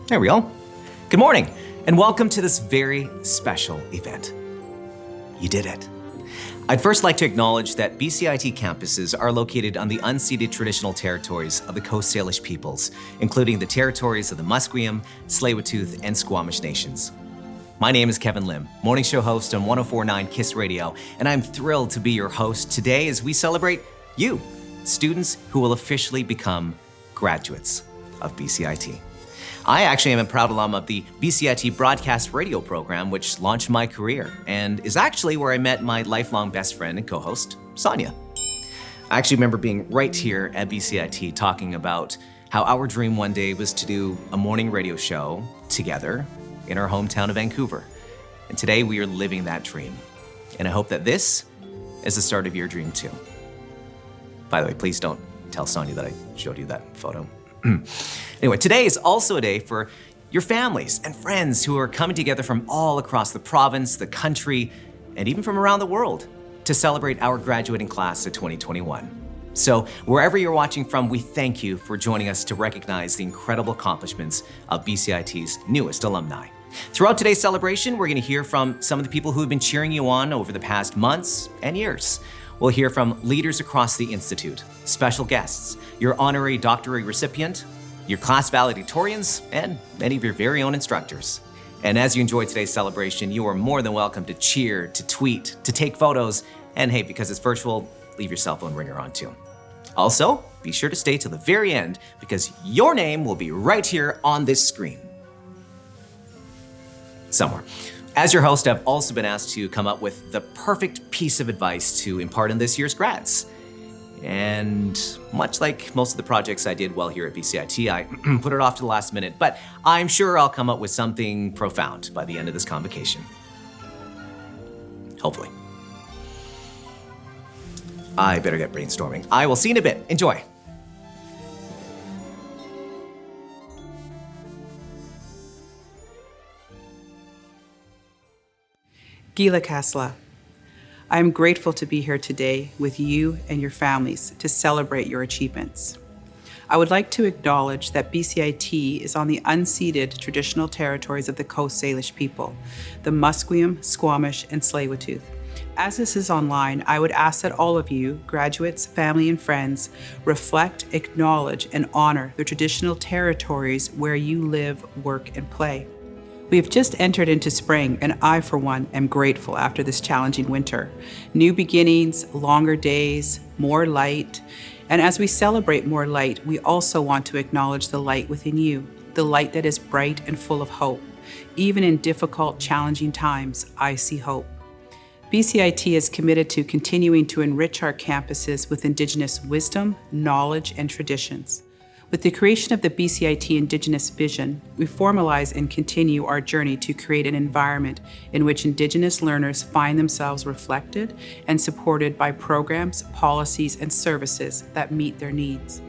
There we go. Good morning, and welcome to this very special event. You did it. I'd first like to acknowledge that BCIT campuses are located on the unceded traditional territories of the Coast Salish peoples, including the territories of the Musqueam, Tsleil-Waututh, and Squamish nations. My name is Kevin Lim, morning show host on 104.9 KISS Radio, and I'm thrilled to be your host today as we celebrate you, students who will officially become graduates of BCIT. I actually am a proud alum of the BCIT broadcast radio program, which launched my career and is actually where I met my lifelong best friend and co-host, Sonia. I actually remember being right here at BCIT talking about how our dream one day was to do a morning radio show together in our hometown of Vancouver. And today we are living that dream. And I hope that this is the start of your dream too. By the way, please don't tell Sonia that I showed you that photo. Anyway, today is also a day for your families and friends who are coming together from all across the province, the country, and even from around the world to celebrate our graduating class of 2021. So wherever you're watching from, we thank you for joining us to recognize the incredible accomplishments of BCIT's newest alumni. Throughout today's celebration, we're going to hear from some of the people who have been cheering you on over the past months and years. We'll hear from leaders across the Institute, special guests, your honorary doctorate recipient, your class valedictorians, and many of your very own instructors. And as you enjoy today's celebration, you are more than welcome to cheer, to tweet, to take photos, and hey, because it's virtual, leave your cell phone ringer on too. Also, be sure to stay till the very end because your name will be right here on this screen. Somewhere. As your host, I've also been asked to come up with the perfect piece of advice to impart on this year's grads. And much like most of the projects I did while here at BCIT, I put it off to the last minute, but I'm sure I'll come up with something profound by the end of this convocation. Hopefully. I better get brainstorming. I will see you in a bit. Enjoy. Gila Kasla, I am grateful to be here today with you and your families to celebrate your achievements. I would like to acknowledge that BCIT is on the unceded traditional territories of the Coast Salish people, the Musqueam, Squamish, and Tsleil-Waututh. As this is online, I would ask that all of you, graduates, family, and friends, reflect, acknowledge, and honor the traditional territories where you live, work, and play. We have just entered into spring, and I, for one, am grateful after this challenging winter. New beginnings, longer days, more light. And as we celebrate more light, we also want to acknowledge the light within you, the light that is bright and full of hope. Even in difficult, challenging times, I see hope. BCIT is committed to continuing to enrich our campuses with Indigenous wisdom, knowledge, and traditions. With the creation of the BCIT Indigenous Vision, we formalize and continue our journey to create an environment in which Indigenous learners find themselves reflected and supported by programs, policies, and services that meet their needs.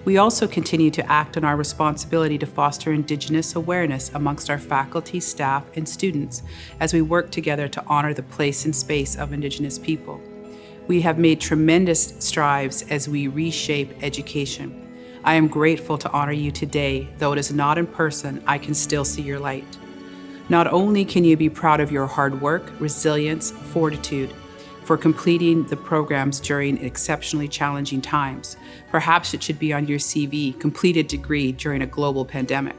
We also continue to act on our responsibility to foster Indigenous awareness amongst our faculty, staff, and students as we work together to honor the place and space of Indigenous people. We have made tremendous strides as we reshape education. I am grateful to honor you today. Though it is not in person, I can still see your light. Not only can you be proud of your hard work, resilience, fortitude for completing the programs during exceptionally challenging times. Perhaps it should be on your CV, completed degree during a global pandemic.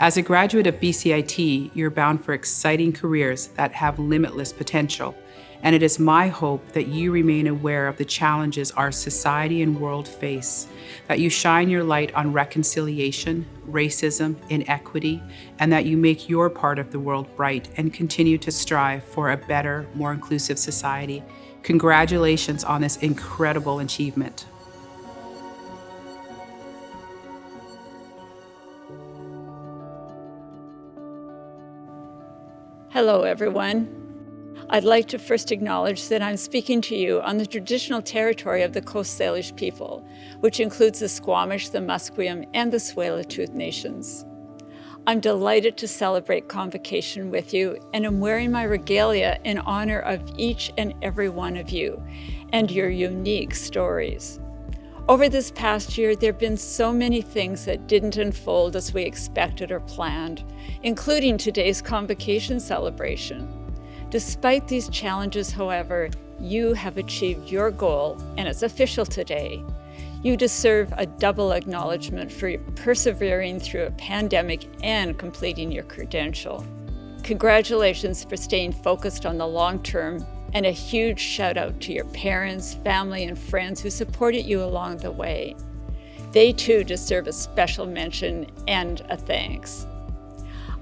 As a graduate of BCIT, you're bound for exciting careers that have limitless potential. And it is my hope that you remain aware of the challenges our society and world face, that you shine your light on reconciliation, racism, inequity, and that you make your part of the world bright and continue to strive for a better, more inclusive society. Congratulations on this incredible achievement. Hello, everyone. I'd like to first acknowledge that I'm speaking to you on the traditional territory of the Coast Salish people, which includes the Squamish, the Musqueam, and the Tsleil-Waututh nations. I'm delighted to celebrate convocation with you, and am wearing my regalia in honor of each and every one of you and your unique stories. Over this past year, there have been so many things that didn't unfold as we expected or planned, including today's convocation celebration. Despite these challenges, however, you have achieved your goal, and it's official today. You deserve a double acknowledgement for persevering through a pandemic and completing your credential. Congratulations for staying focused on the long term, and a huge shout out to your parents, family, and friends who supported you along the way. They too deserve a special mention and a thanks.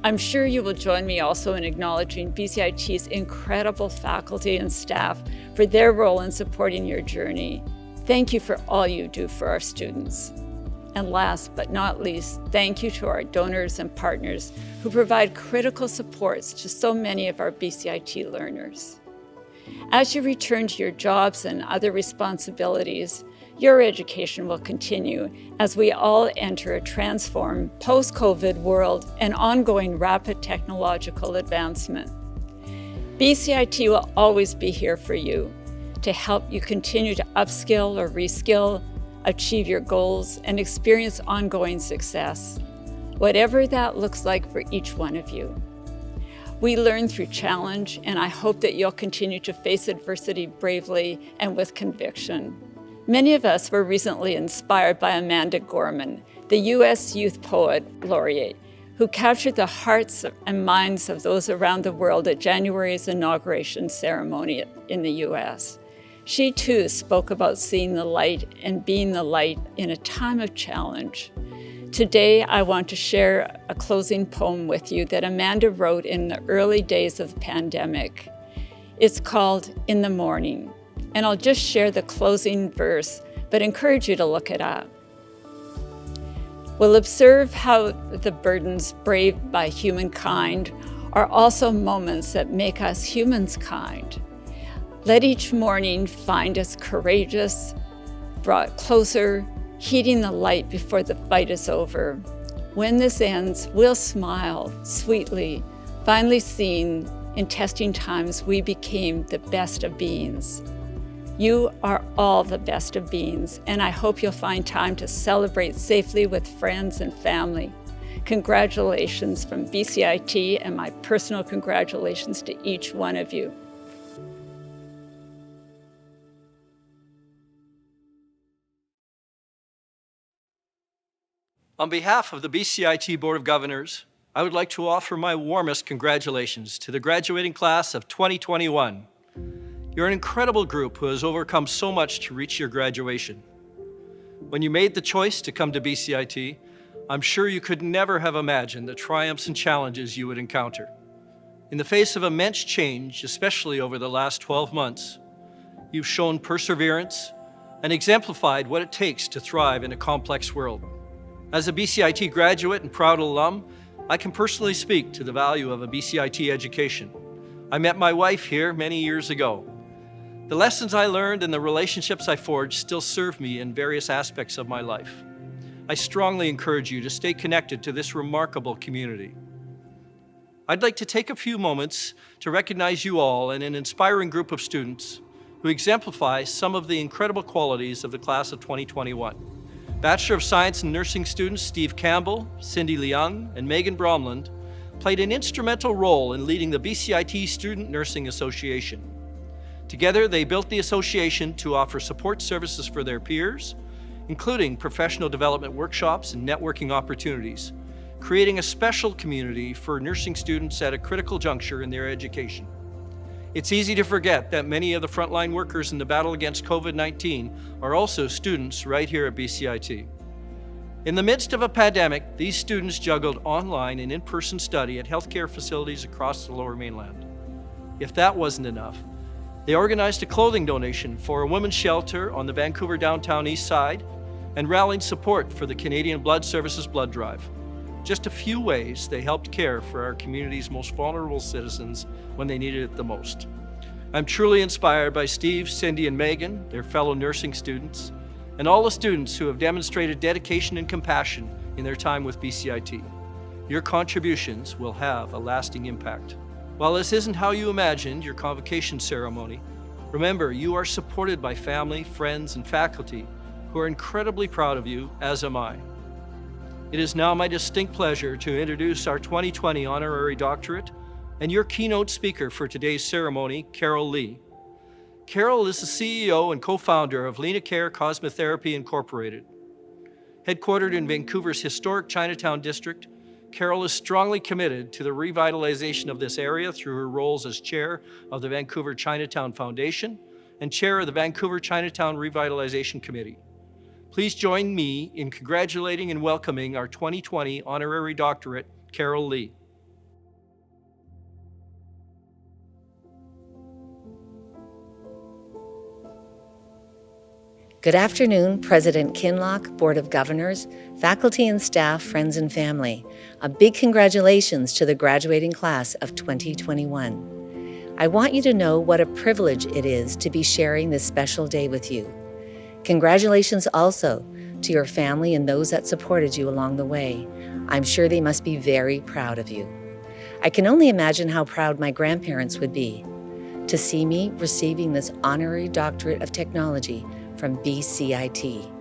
I'm sure you will join me also in acknowledging BCIT's incredible faculty and staff for their role in supporting your journey. Thank you for all you do for our students. And last but not least, thank you to our donors and partners who provide critical supports to so many of our BCIT learners. As you return to your jobs and other responsibilities, your education will continue as we all enter a transformed post-COVID world and ongoing rapid technological advancement. BCIT will always be here for you to help you continue to upskill or reskill, achieve your goals, and experience ongoing success, whatever that looks like for each one of you. We learn through challenge, and I hope that you'll continue to face adversity bravely and with conviction. Many of us were recently inspired by Amanda Gorman, the U.S. Youth Poet Laureate, who captured the hearts and minds of those around the world at January's inauguration ceremony in the U.S. She too spoke about seeing the light and being the light in a time of challenge. Today, I want to share a closing poem with you that Amanda wrote in the early days of the pandemic. It's called In the Morning, and I'll just share the closing verse, but encourage you to look it up. We'll observe how the burdens braved by humankind are also moments that make us humans kind. Let each morning find us courageous, brought closer, heeding the light before the fight is over. When this ends, we'll smile sweetly, finally seeing in testing times we became the best of beings. You are all the best of beings, and I hope you'll find time to celebrate safely with friends and family. Congratulations from BCIT, and my personal congratulations to each one of you. On behalf of the BCIT Board of Governors, I would like to offer my warmest congratulations to the graduating class of 2021. You're an incredible group who has overcome so much to reach your graduation. When you made the choice to come to BCIT, I'm sure you could never have imagined the triumphs and challenges you would encounter. In the face of immense change, especially over the last 12 months, you've shown perseverance and exemplified what it takes to thrive in a complex world. As a BCIT graduate and proud alum, I can personally speak to the value of a BCIT education. I met my wife here many years ago. The lessons I learned and the relationships I forged still serve me in various aspects of my life. I strongly encourage you to stay connected to this remarkable community. I'd like to take a few moments to recognize you all and an inspiring group of students who exemplify some of the incredible qualities of the class of 2021. Bachelor of Science in Nursing students Steve Campbell, Cindy Leung, and Megan Bromland played an instrumental role in leading the BCIT Student Nursing Association. Together, they built the association to offer support services for their peers, including professional development workshops and networking opportunities, creating a special community for nursing students at a critical juncture in their education. It's easy to forget that many of the frontline workers in the battle against COVID-19 are also students right here at BCIT. In the midst of a pandemic, these students juggled online and in-person study at healthcare facilities across the Lower Mainland. If that wasn't enough, they organized a clothing donation for a women's shelter on the Vancouver downtown east side and rallied support for the Canadian Blood Services Blood Drive. Just a few ways they helped care for our community's most vulnerable citizens when they needed it the most. I'm truly inspired by Steve, Cindy, and Megan, their fellow nursing students, and all the students who have demonstrated dedication and compassion in their time with BCIT. Your contributions will have a lasting impact. While this isn't how you imagined your convocation ceremony, remember you are supported by family, friends, and faculty who are incredibly proud of you, as am I. It is now my distinct pleasure to introduce our 2020 honorary doctorate and your keynote speaker for today's ceremony, Carol Lee. Carol is the CEO and co-founder of Lenacare Cosmetherapy Incorporated. Headquartered in Vancouver's historic Chinatown district, Carol is strongly committed to the revitalization of this area through her roles as chair of the Vancouver Chinatown Foundation and chair of the Vancouver Chinatown Revitalization Committee. Please join me in congratulating and welcoming our 2020 honorary doctorate, Carol Lee. Good afternoon, President Kinloch, Board of Governors, faculty and staff, friends and family. A big congratulations to the graduating class of 2021. I want you to know what a privilege it is to be sharing this special day with you. Congratulations also to your family and those that supported you along the way. I'm sure they must be very proud of you. I can only imagine how proud my grandparents would be to see me receiving this honorary doctorate of technology from BCIT.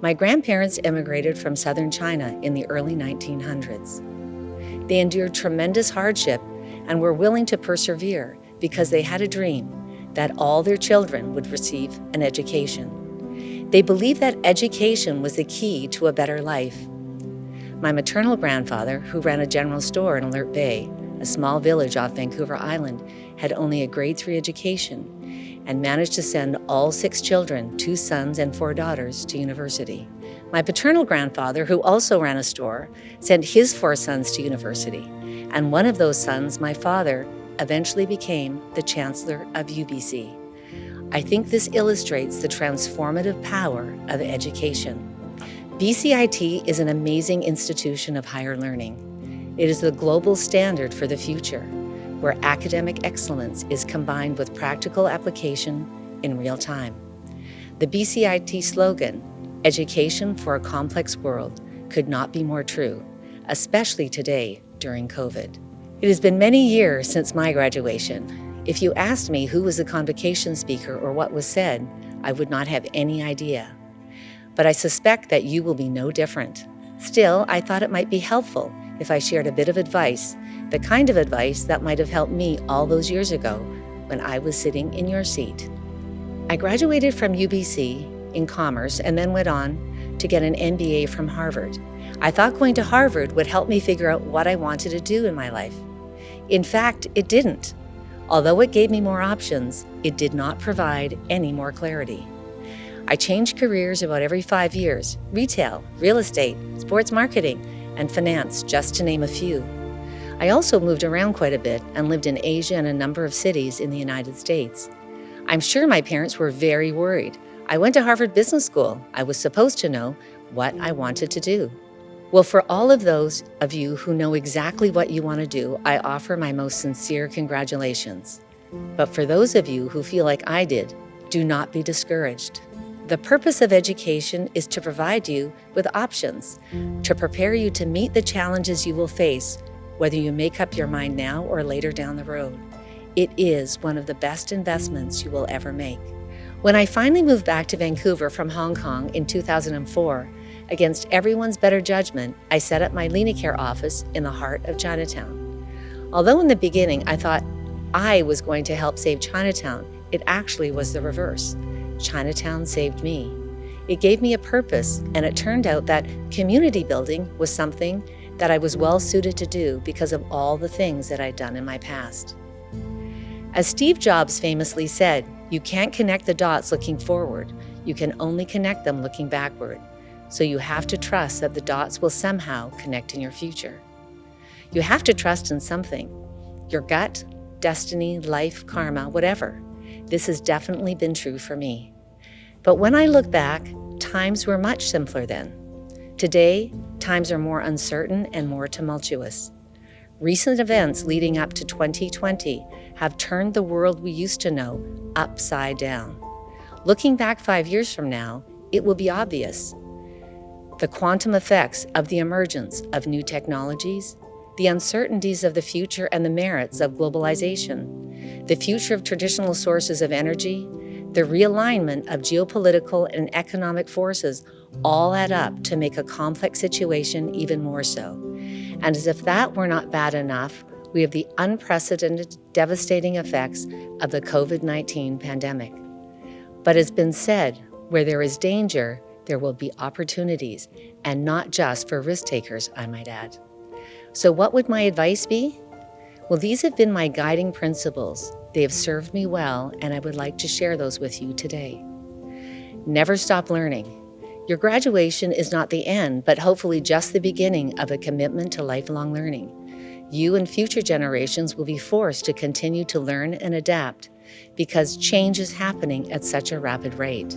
My grandparents immigrated from southern China in the early 1900s. They endured tremendous hardship and were willing to persevere because they had a dream that all their children would receive an education. They believed that education was the key to a better life. My maternal grandfather, who ran a general store in Alert Bay, a small village off Vancouver Island, had only a grade 3 education and managed to send all 6 children, 2 sons and 4 daughters, to university. My paternal grandfather, who also ran a store, sent his 4 sons to university, and one of those sons, my father, eventually became the Chancellor of UBC. I think this illustrates the transformative power of education. BCIT is an amazing institution of higher learning. It is the global standard for the future, where academic excellence is combined with practical application in real time. The BCIT slogan, "Education for a Complex World," could not be more true, especially today during COVID. It has been many years since my graduation. If you asked me who was the convocation speaker or what was said, I would not have any idea. But I suspect that you will be no different. Still, I thought it might be helpful if I shared a bit of advice, the kind of advice that might have helped me all those years ago when I was sitting in your seat. I graduated from UBC in commerce and then went on to get an MBA from Harvard. I thought going to Harvard would help me figure out what I wanted to do in my life. In fact, it didn't. Although it gave me more options, it did not provide any more clarity. I changed careers about every 5 years: retail, real estate, sports marketing, and finance, just to name a few. I also moved around quite a bit and lived in Asia and a number of cities in the United States. I'm sure my parents were very worried. I went to Harvard Business School. I was supposed to know what I wanted to do. Well, for all of those of you who know exactly what you want to do, I offer my most sincere congratulations. But for those of you who feel like I did, do not be discouraged. The purpose of education is to provide you with options, to prepare you to meet the challenges you will face, whether you make up your mind now or later down the road. It is one of the best investments you will ever make. When I finally moved back to Vancouver from Hong Kong in 2004, against everyone's better judgment, I set up my Lenacare office in the heart of Chinatown. Although in the beginning I thought I was going to help save Chinatown, it actually was the reverse. Chinatown saved me. It gave me a purpose, and it turned out that community building was something that I was well suited to do because of all the things that I'd done in my past. As Steve Jobs famously said, you can't connect the dots looking forward. You can only connect them looking backward. So you have to trust that the dots will somehow connect in your future. You have to trust in something. Your gut, destiny, life, karma, whatever. This has definitely been true for me. But when I look back, times were much simpler then. Today, times are more uncertain and more tumultuous. Recent events leading up to 2020 have turned the world we used to know upside down. Looking back 5 years from now, it will be obvious. The quantum effects of the emergence of new technologies, the uncertainties of the future and the merits of globalization, the future of traditional sources of energy, The realignment of geopolitical and economic forces all add up to make a complex situation even more so. And as if that were not bad enough, we have the unprecedented, devastating effects of the COVID-19 pandemic. But as been said, where there is danger, there will be opportunities, and not just for risk takers, I might add. So what would my advice be? Well, these have been my guiding principles. They have served me well, and I would like to share those with you today. Never stop learning. Your graduation is not the end, but hopefully just the beginning of a commitment to lifelong learning. You and future generations will be forced to continue to learn and adapt because change is happening at such a rapid rate.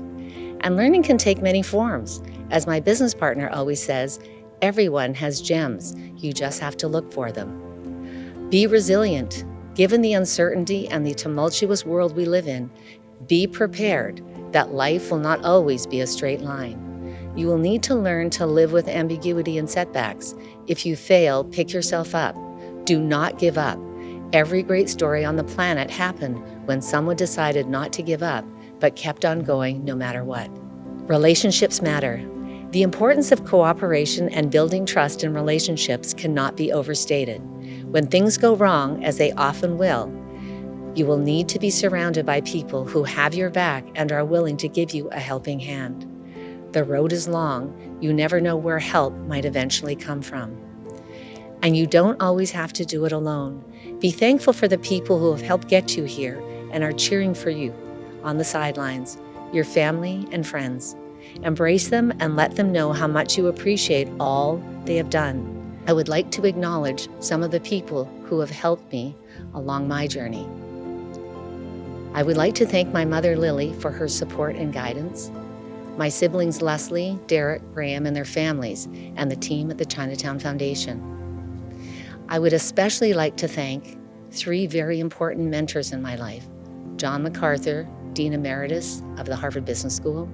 And learning can take many forms. As my business partner always says, everyone has gems. You just have to look for them. Be resilient. Given the uncertainty and the tumultuous world we live in, be prepared that life will not always be a straight line. You will need to learn to live with ambiguity and setbacks. If you fail, pick yourself up. Do not give up. Every great story on the planet happened when someone decided not to give up, but kept on going no matter what. Relationships matter. The importance of cooperation and building trust in relationships cannot be overstated. When things go wrong, as they often will, you will need to be surrounded by people who have your back and are willing to give you a helping hand. The road is long. You never know where help might eventually come from. And you don't always have to do it alone. Be thankful for the people who have helped get you here and are cheering for you on the sidelines, your family and friends. Embrace them and let them know how much you appreciate all they have done. I would like to acknowledge some of the people who have helped me along my journey. I would like to thank my mother, Lily, for her support and guidance, my siblings, Leslie, Derek, Graham, and their families, and the team at the Chinatown Foundation. I would especially like to thank 3 very important mentors in my life: John MacArthur, Dean Emeritus of the Harvard Business School,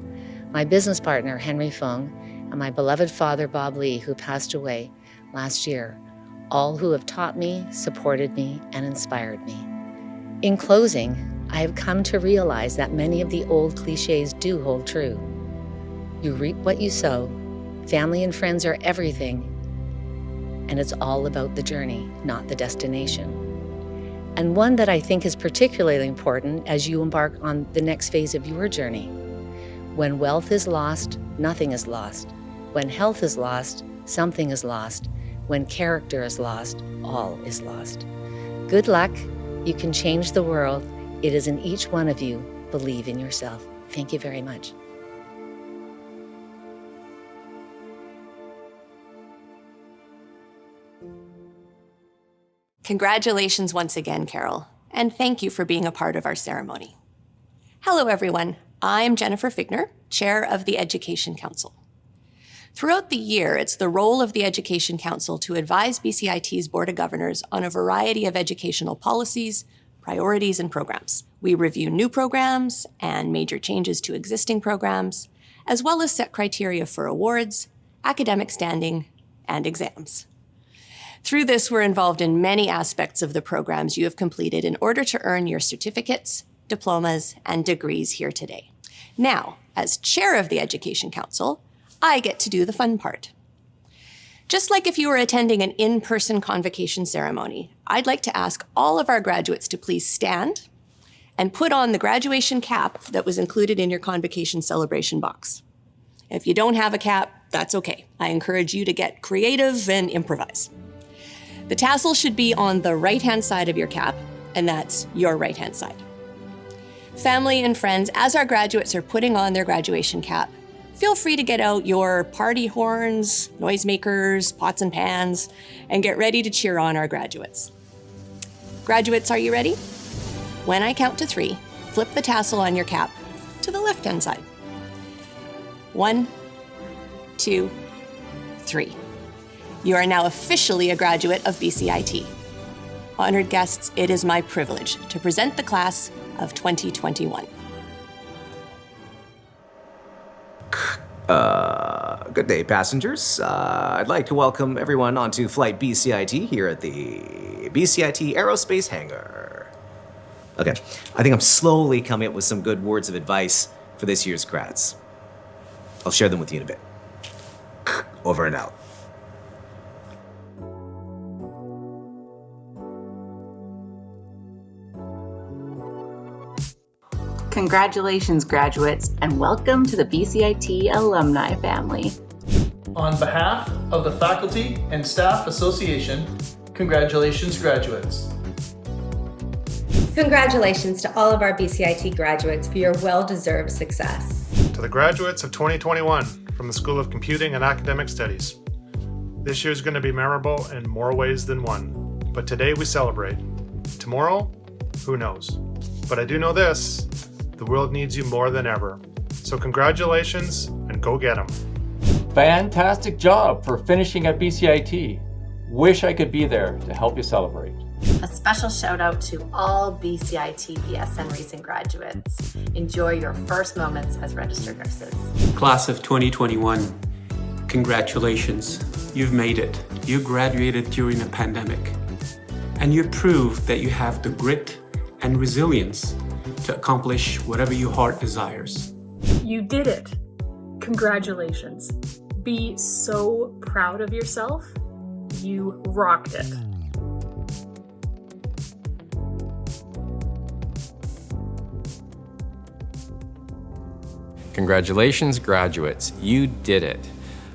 my business partner, Henry Fung, and my beloved father, Bob Lee, who passed away last year, all who have taught me, supported me, and inspired me. In closing, I have come to realize that many of the old cliches do hold true. You reap what you sow. Family and friends are everything, and it's all about the journey, not the destination. And one that I think is particularly important as you embark on the next phase of your journey. When wealth is lost, nothing is lost. When health is lost, something is lost. When character is lost, all is lost. Good luck. You can change the world. It is in each one of you. Believe in yourself. Thank you very much. Congratulations once again, Carol, and thank you for being a part of our ceremony. Hello, everyone. I'm Jennifer Figner, Chair of the Education Council. Throughout the year, it's the role of the Education Council to advise BCIT's Board of Governors on a variety of educational policies, priorities, and programs. We review new programs and major changes to existing programs, as well as set criteria for awards, academic standing, and exams. Through this, we're involved in many aspects of the programs you have completed in order to earn your certificates, diplomas, and degrees here today. Now, as Chair of the Education Council, I get to do the fun part. Just like if you were attending an in-person convocation ceremony, I'd like to ask all of our graduates to please stand and put on the graduation cap that was included in your convocation celebration box. If you don't have a cap, that's okay. I encourage you to get creative and improvise. The tassel should be on the right-hand side of your cap, and that's your right-hand side. Family and friends, as our graduates are putting on their graduation cap, feel free to get out your party horns, noisemakers, pots and pans, and get ready to cheer on our graduates. Graduates, are you ready? When I count to 3, flip the tassel on your cap to the left-hand side. 1, 2, 3. You are now officially a graduate of BCIT. Honored guests, it is my privilege to present the class of 2021. Good day, passengers. I'd like to welcome everyone onto Flight BCIT here at the BCIT Aerospace Hangar. Okay, I think I'm slowly coming up with some good words of advice for this year's grads. I'll share them with you in a bit. Over and out. Congratulations, graduates, and welcome to the BCIT alumni family. On behalf of the Faculty and Staff Association, congratulations, graduates. Congratulations to all of our BCIT graduates for your well-deserved success. To the graduates of 2021 from the School of Computing and Academic Studies. This year's going to be memorable in more ways than one, but today we celebrate. Tomorrow, who knows? But I do know this, the world needs you more than ever. So congratulations and go get them. Fantastic job for finishing at BCIT. Wish I could be there to help you celebrate. A special shout out to all BCIT BSN recent graduates. Enjoy your first moments as registered nurses. Class of 2021, congratulations. You've made it. You graduated during a pandemic. And you proved that you have the grit and resilience to accomplish whatever your heart desires. You did it. Congratulations. Be so proud of yourself. You rocked it. Congratulations, graduates. You did it.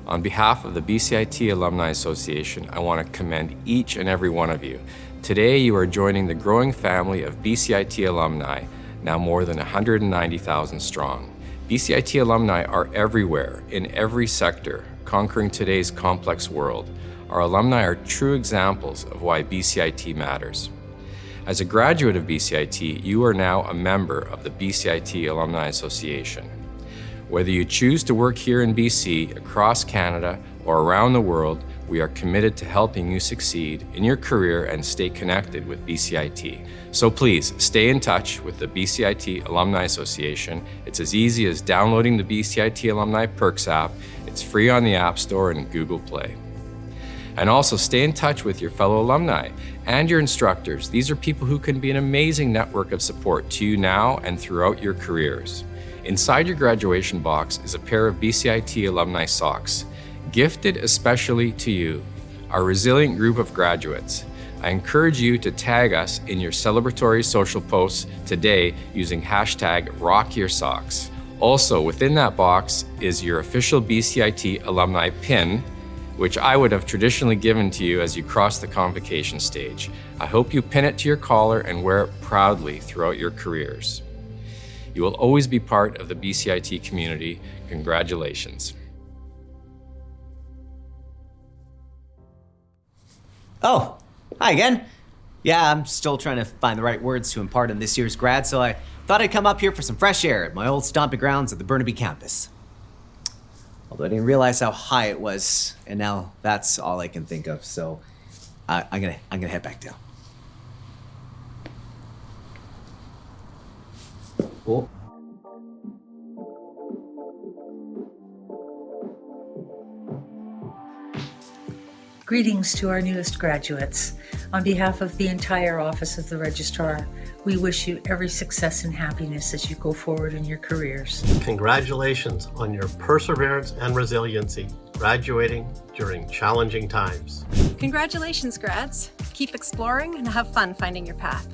On behalf of the BCIT Alumni Association, I want to commend each and every one of you. Today, you are joining the growing family of BCIT alumni, now more than 190,000 strong. BCIT alumni are everywhere, in every sector, conquering today's complex world. Our alumni are true examples of why BCIT matters. As a graduate of BCIT, you are now a member of the BCIT Alumni Association. Whether you choose to work here in BC, across Canada, or around the world, we are committed to helping you succeed in your career and stay connected with BCIT. So please, stay in touch with the BCIT Alumni Association. It's as easy as downloading the BCIT Alumni Perks app. It's free on the App Store and Google Play. And also stay in touch with your fellow alumni and your instructors. These are people who can be an amazing network of support to you now and throughout your careers. Inside your graduation box is a pair of BCIT alumni socks, gifted especially to you, our resilient group of graduates. I encourage you to tag us in your celebratory social posts today using hashtag #RockYourSocks. Also, within that box is your official BCIT alumni pin, which I would have traditionally given to you as you cross the convocation stage. I hope you pin it to your collar and wear it proudly throughout your careers. You will always be part of the BCIT community. Congratulations. Oh, hi again. Yeah, I'm still trying to find the right words to impart on this year's grad, so I thought I'd come up here for some fresh air at my old stomping grounds at the Burnaby campus. Although I didn't realize how high it was, and now that's all I can think of, so I'm gonna head back down. Oh. Greetings to our newest graduates. On behalf of the entire Office of the Registrar, we wish you every success and happiness as you go forward in your careers. Congratulations on your perseverance and resiliency, graduating during challenging times. Congratulations, grads. Keep exploring and have fun finding your path.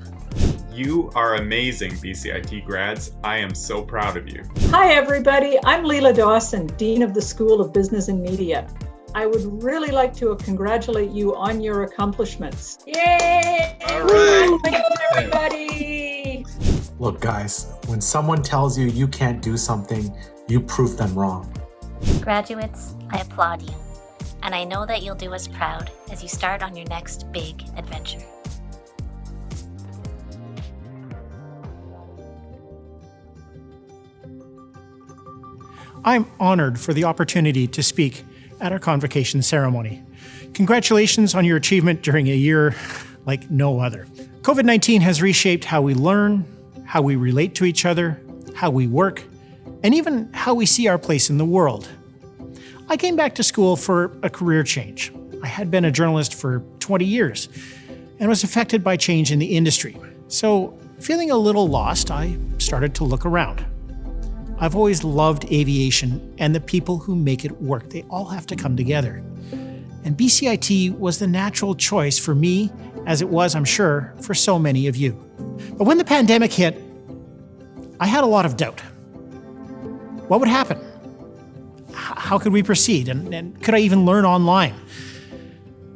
You are amazing, BCIT grads. I am so proud of you. Hi, everybody. I'm Leila Dawson, Dean of the School of Business and Media. I would really like to congratulate you on your accomplishments. Yay! All right. Thank you, everybody. Look, guys, when someone tells you you can't do something, you prove them wrong. Graduates, I applaud you, and I know that you'll do us proud as you start on your next big adventure. I'm honored for the opportunity to speak at our convocation ceremony. Congratulations on your achievement during a year like no other. COVID-19 has reshaped how we learn, how we relate to each other, how we work, and even how we see our place in the world. I came back to school for a career change. I had been a journalist for 20 years and was affected by change in the industry. So Feeling a little lost, I started to look around. I've always loved aviation and the people who make it work. They all have to come together. And BCIT was the natural choice for me, as it was, I'm sure, for so many of you. But when the pandemic hit, I had a lot of doubt. What would happen? How could we proceed? And could I even learn online?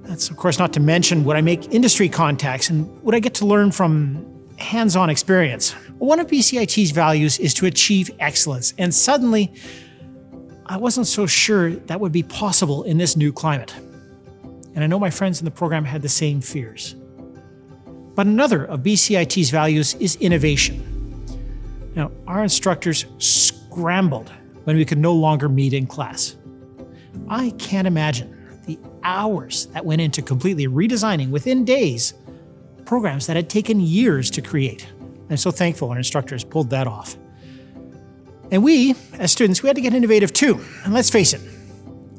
That's, of course, not to mention, would I make industry contacts and would I get to learn from hands-on experience? Well, one of BCIT's values is to achieve excellence, and suddenly, I wasn't so sure that would be possible in this new climate. And I know my friends in the program had the same fears. But another of BCIT's values is innovation. Now, our instructors scrambled when we could no longer meet in class. I can't imagine the hours that went into completely redesigning within days programs that had taken years to create. I'm so thankful our instructors pulled that off. And we, as students, we had to get innovative too. And let's face it,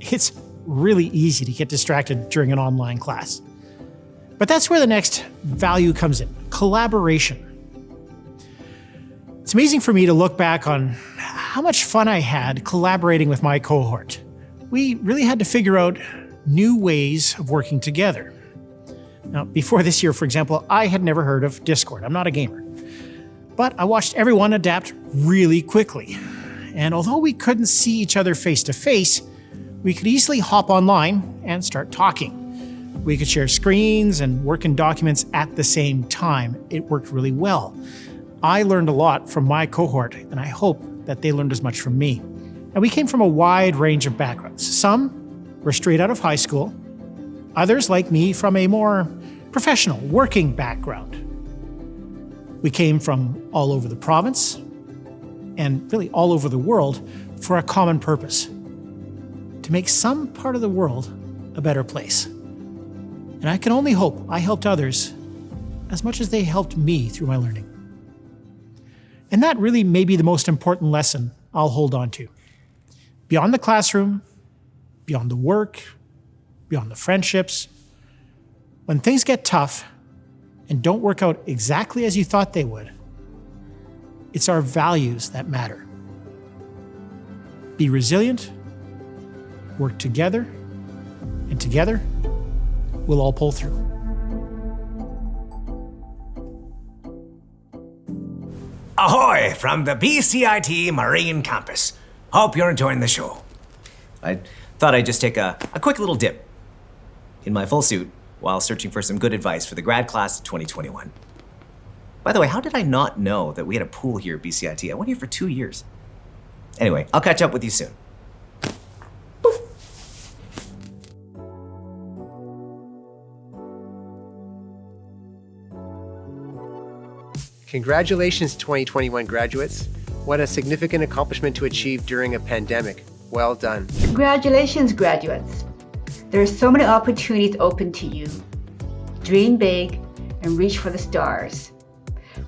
it's really easy to get distracted during an online class. But that's where the next value comes in, collaboration. It's amazing for me to look back on how much fun I had collaborating with my cohort. We really had to figure out new ways of working together. Now, before this year, for example, I had never heard of Discord. I'm not a gamer. But I watched everyone adapt really quickly. And although we couldn't see each other face to face, we could easily hop online and start talking. We could share screens and work in documents at the same time. It worked really well. I learned a lot from my cohort, and I hope that they learned as much from me. And we came from a wide range of backgrounds. Some were straight out of high school. Others, like me, from a more professional, working background. We came from all over the province and really all over the world for a common purpose: to make some part of the world a better place. And I can only hope I helped others as much as they helped me through my learning. And that really may be the most important lesson I'll hold on to. Beyond the classroom, beyond the work, beyond the friendships, when things get tough and don't work out exactly as you thought they would, it's our values that matter. Be resilient, work together, and together, we'll all pull through. Ahoy from the BCIT Marine Campus. Hope you're enjoying the show. I thought I'd just take a quick little dip in my full suit while searching for some good advice for the grad class of 2021. By the way, how did I not know that we had a pool here at BCIT? I went here for 2 years. Anyway, I'll catch up with you soon. Congratulations, 2021 graduates. What a significant accomplishment to achieve during a pandemic. Well done. Congratulations, graduates. There are so many opportunities open to you. Dream big and reach for the stars.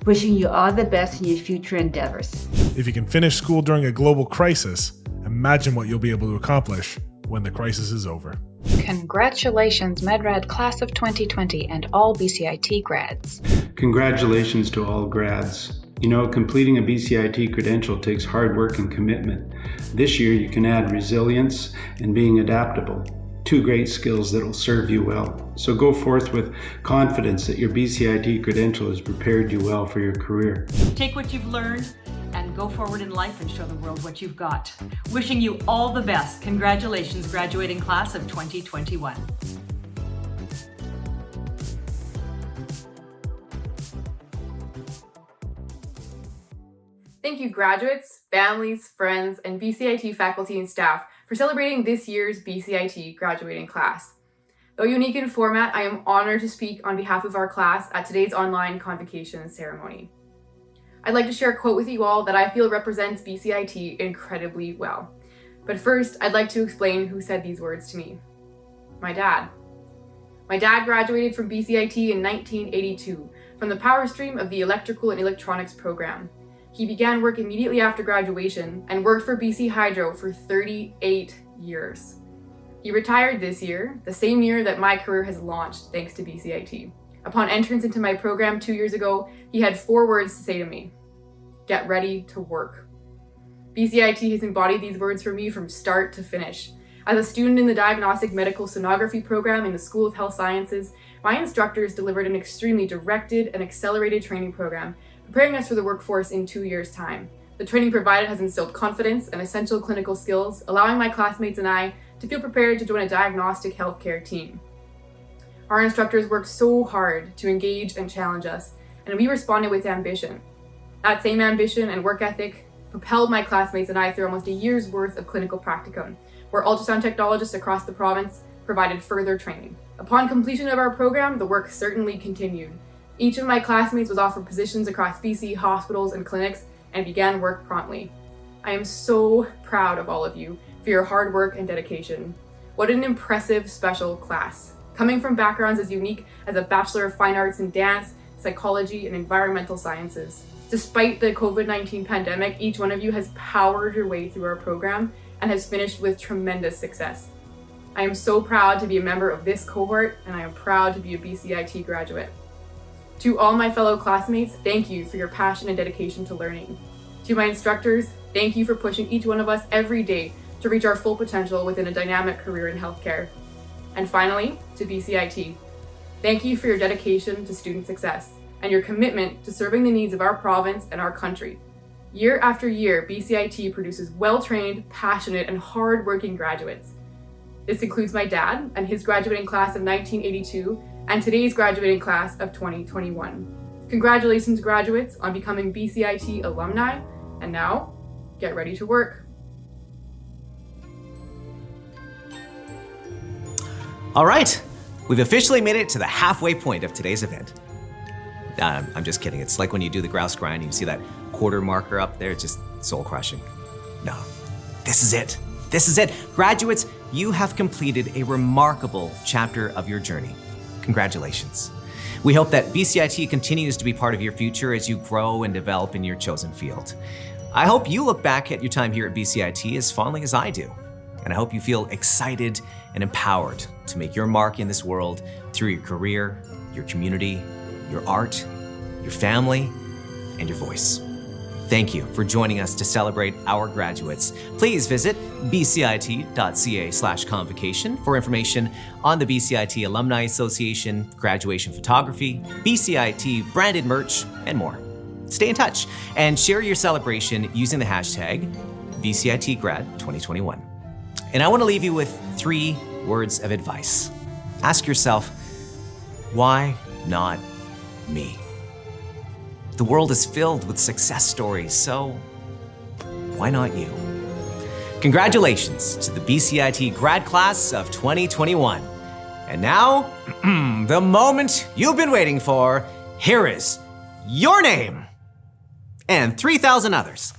Wishing you all the best in your future endeavors. If you can finish school during a global crisis, imagine what you'll be able to accomplish when the crisis is over. Congratulations, MedRad Class of 2020 and all BCIT grads. Congratulations to all grads. You know, completing a BCIT credential takes hard work and commitment. This year you can add resilience and being adaptable. 2 great skills that will serve you well. So go forth with confidence that your BCIT credential has prepared you well for your career. Take what you've learned and go forward in life and show the world what you've got. Wishing you all the best. Congratulations, graduating class of 2021. Thank you, graduates, families, friends, and BCIT faculty and staff for celebrating this year's BCIT graduating class. Though unique in format, I am honored to speak on behalf of our class at today's online convocation ceremony. I'd like to share a quote with you all that I feel represents BCIT incredibly well. But first, I'd like to explain who said these words to me. My dad. My dad graduated from BCIT in 1982 from the power stream of the Electrical and Electronics program. He began work immediately after graduation and worked for BC Hydro for 38 years. He retired this year, the same year that my career has launched thanks to BCIT. Upon entrance into my program 2 years ago, he had 4 words to say to me: get ready to work. BCIT has embodied these words for me from start to finish. As a student in the Diagnostic Medical Sonography program in the School of Health Sciences, my instructors delivered an extremely directed and accelerated training program, preparing us for the workforce in 2 years' time. The training provided has instilled confidence and essential clinical skills, allowing my classmates and I to feel prepared to join a diagnostic healthcare team. Our instructors worked so hard to engage and challenge us, and we responded with ambition. That same ambition and work ethic propelled my classmates and I through almost a year's worth of clinical practicum, where ultrasound technologists across the province provided further training. Upon completion of our program, the work certainly continued. Each of my classmates was offered positions across BC hospitals and clinics and began work promptly. I am so proud of all of you for your hard work and dedication. What an impressive special class. Coming from backgrounds as unique as a Bachelor of Fine Arts in Dance, Psychology, and Environmental Sciences. Despite the COVID-19 pandemic, each one of you has powered your way through our program and has finished with tremendous success. I am so proud to be a member of this cohort, and I am proud to be a BCIT graduate. To all my fellow classmates, thank you for your passion and dedication to learning. To my instructors, thank you for pushing each one of us every day to reach our full potential within a dynamic career in healthcare. And finally, to BCIT, thank you for your dedication to student success and your commitment to serving the needs of our province and our country. Year after year, BCIT produces well-trained, passionate, and hard-working graduates. This includes my dad and his graduating class of 1982 and today's graduating class of 2021. Congratulations, graduates, on becoming BCIT alumni, and now, get ready to work. All right, we've officially made it to the halfway point of today's event. I'm just kidding. It's like when you do the grouse grind and you see that quarter marker up there, it's just soul crushing. No, this is it. This is it. Graduates, you have completed a remarkable chapter of your journey. Congratulations. We hope that BCIT continues to be part of your future as you grow and develop in your chosen field. I hope you look back at your time here at BCIT as fondly as I do. And I hope you feel excited and empowered to make your mark in this world through your career, your community, your art, your family, and your voice. Thank you for joining us to celebrate our graduates. Please visit bcit.ca/convocation for information on the BCIT Alumni Association, graduation photography, BCIT branded merch, and more. Stay in touch and share your celebration using the hashtag BCITGrad2021. And I want to leave you with 3 words of advice. Ask yourself, why not me? The world is filled with success stories, so why not you? Congratulations to the BCIT grad class of 2021. And now, the moment you've been waiting for, here is your name and 3,000 others.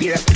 Yeah.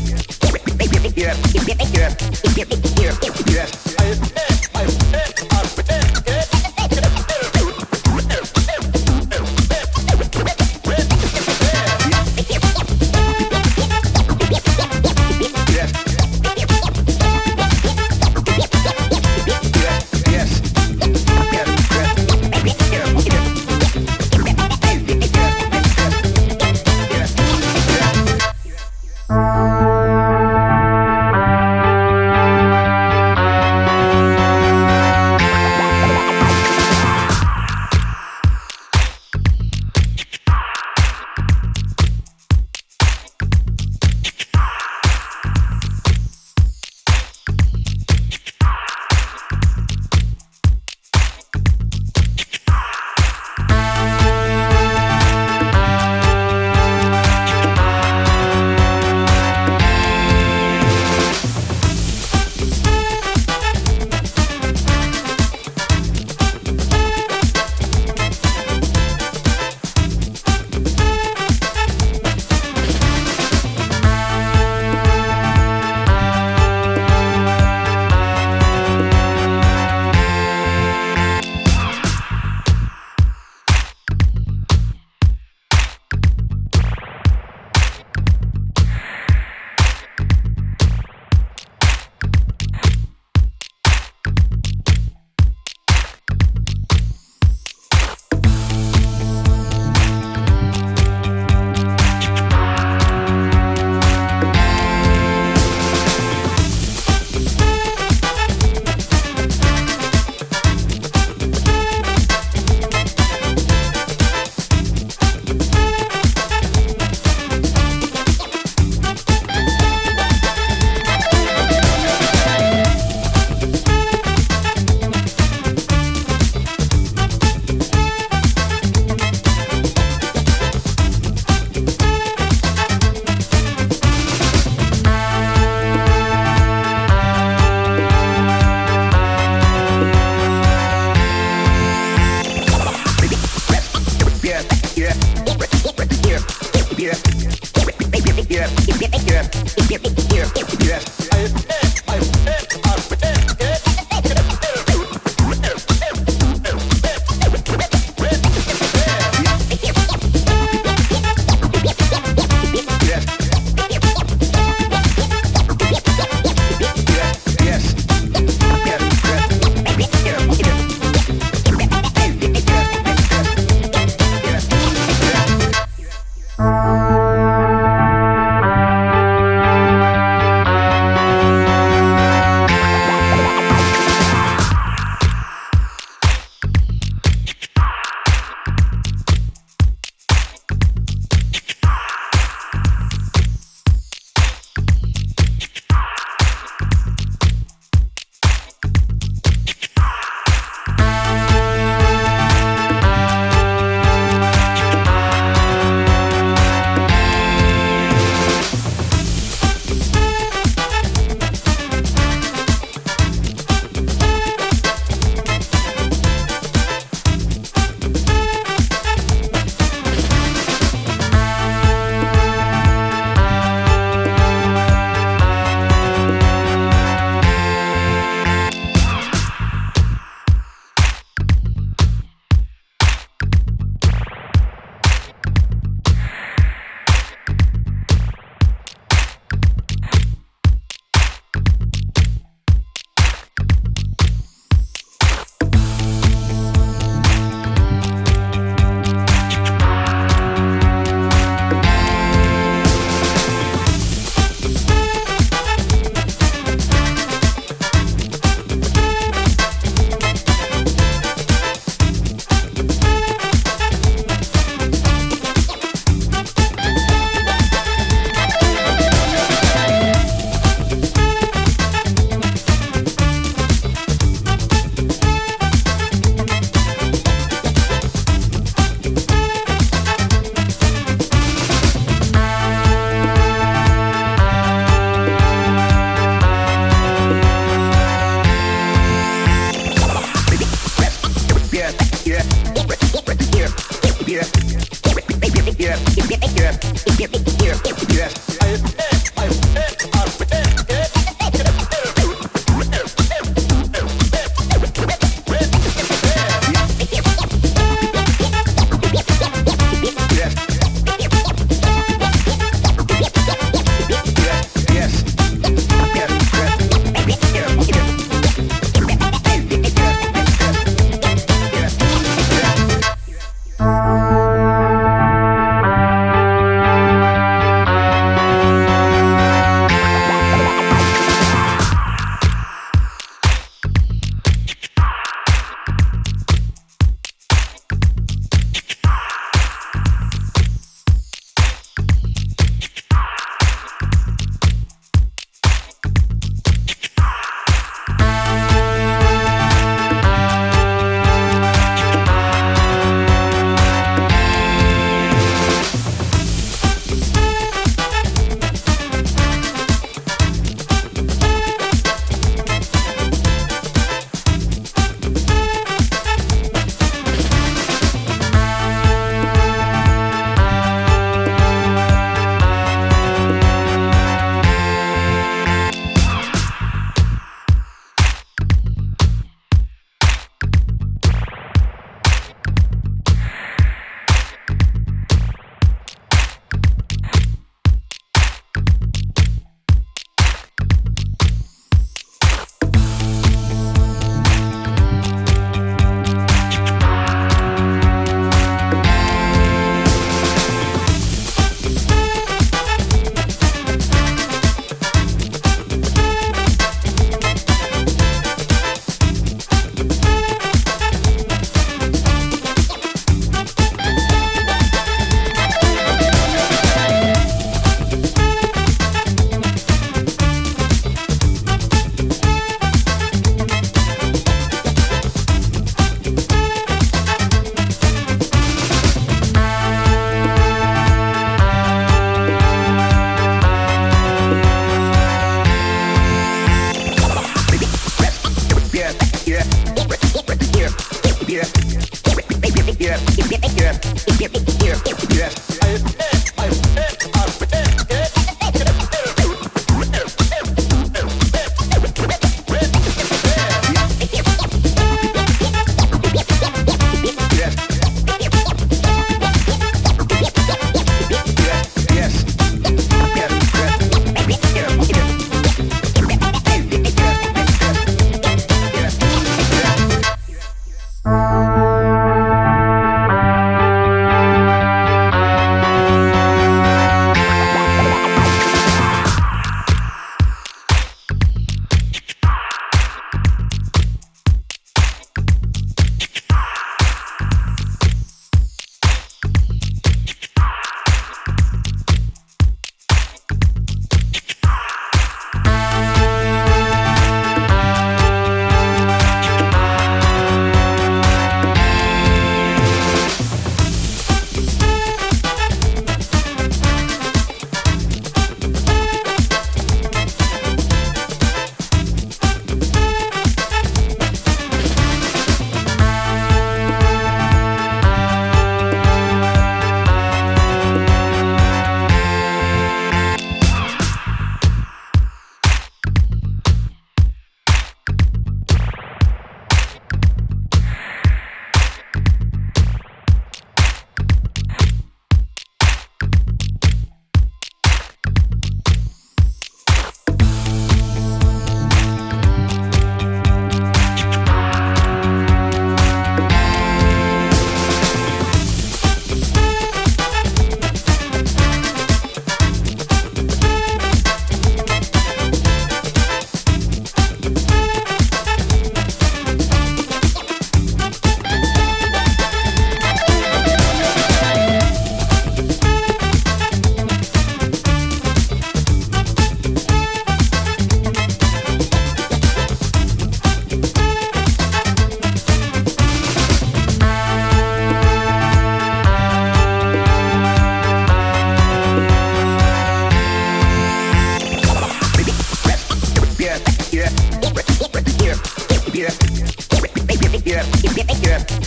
Yeah.